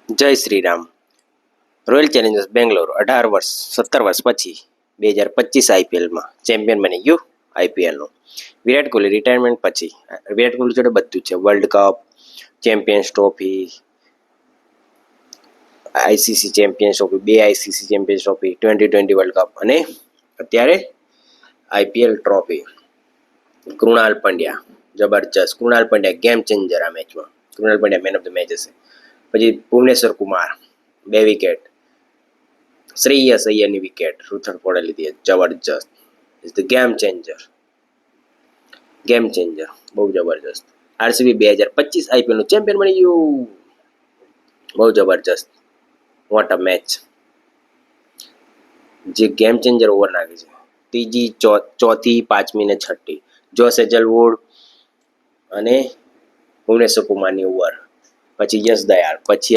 જય Shri Ram. Royal Challengers Bangalore 17 વર્ષ પછી 2025 આઈપીએલમાં ચેમ્પિયન બની ગયું. આઈપીએલનું વિરાટ કોહલી રિટાયરમેન્ટ પછી વિરાટ કોહલી જોડે બધું છે. World cup, champions trophy, ICC champions trophy, 2 ICC champions trophy, T20 world cup અને અત્યારે આઈપીએલ ટ્રોફી. કૃણાલ પંડ્યા જબરજસ્ત. કૃણાલ પંડ્યા ગેમ ચેન્જર આ મેચમાં. Krunal Pandya man of the match હશે. પછી ભુવનેશ્વર કુમાર 2 વિકેટ. શ્રેયસ અય્યરની વિકેટ રૂથડ લીધી જબરજસ્ત. ઇઝ ધ ગેમ ચેન્જર બહુ જબરજસ્ત. આરસીબી 2025 આઈપીએલનું ચેમ્પિયન બની ગયું. બહુ જબરજસ્ત. What a match. જે ગેમ ચેન્જર ઓવર નાખી છે. ત્રીજી, ચોથી, પાંચમી ને છઠ્ઠી જોસ હેઝલવુડ અને ભુવનેશ્વર કુમારની ઓવર. પછી યશ દયાળ, પછી